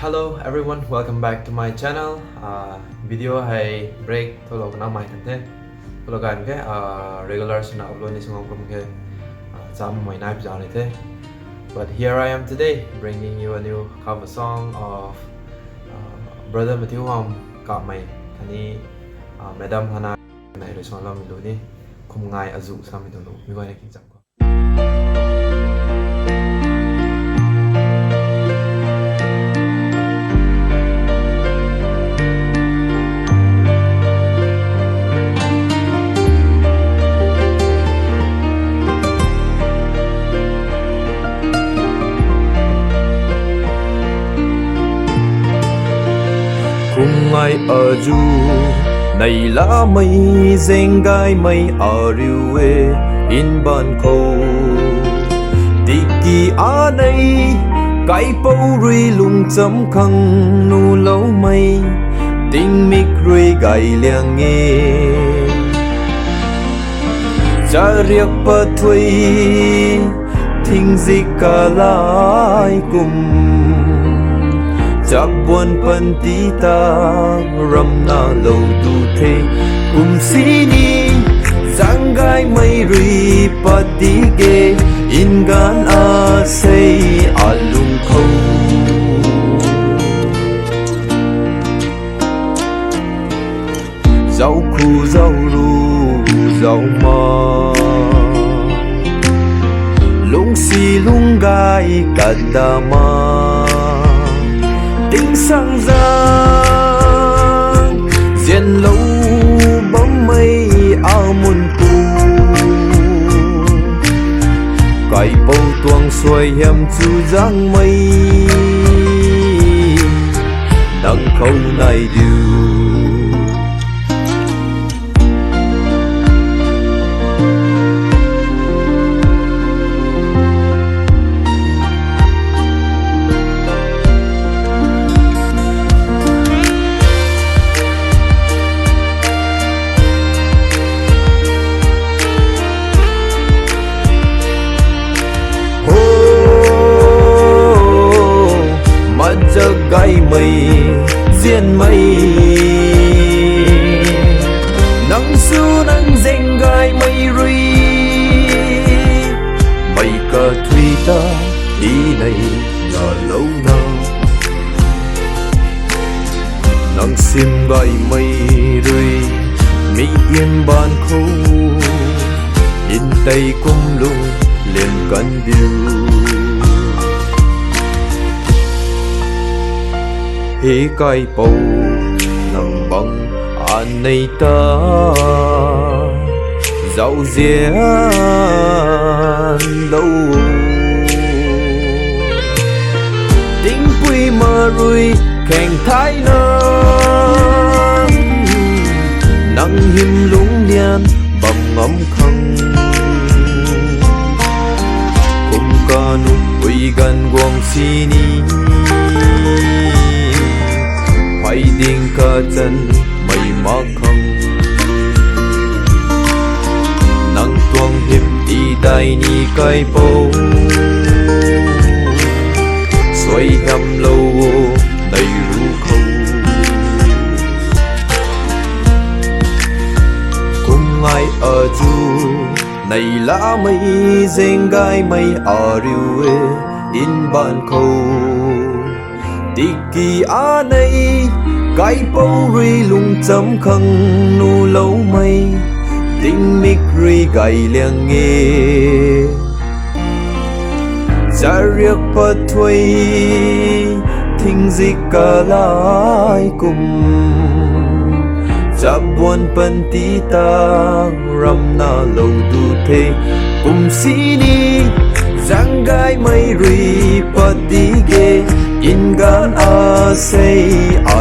Hello everyone, welcome back to my channel. Video hay break tholo kana mai thante. Tholo gan ke regular suna upload ni sungam kum ke jam mai nai jani the. But here I am today bringing you a new cover song of Brother Matthew Hom ka mai ani Madam Hana nai re song lam lu ni kum ngai azu sam mi do mi wai ki jam ko. cùng ai ở du này lá mây rèn gai mây ở riu in ban khâu tì kỳ á này cái bầu rùi lung chấm khăng nu lâu mây tình mít rùi gai liang nghe cha riêng bờ thuê thinh gì cả lại cùng chắc buồn phần tí ta râm na lâu tu thế cùng xí ni dáng gai mây rùi bà tí ghê in gan a xây a lung khâu dạo khu dạo ru dạo ma lung xì lung gai cả đà ma tiếng sang giang diện lâu bóng mây áo muôn cu cái bầu tuang xuôi hem chu giang mây đằng khâu này điều gai mây diên mây nắng su nắng rèn gai mây rùi mây cờ thủy ta đi này là lâu nào nắng sim gai mây rùi mỹ yên ban khâu in tay cung lung liền cắn điều hí cái bầu nằm bằng an này ta dạo diễn lâu tiếng quy mà rùi khen thái nắng hiểm lúng nhan bằng ngắm khăn cùng ca nụ quy gan quang xì ni phải điên cả chân mây má không nắng tuang hiểm đi đại ni cái bầu xoay hầm lâu đầy ru khâu cùng ai ở du này lá mây rèn gai mây ở riu in ban khâu tì kỳ á này cái bầu rùi lung chấm khăng nu lâu mây tình mít rùi gai liang nghe cha riêng bờ thuê thinh gì cả lại cùng cha buồn phần tí ta râm na lâu tu thế cùng xí ni dáng gai mây rùi bờ tí ghê in gan a xây a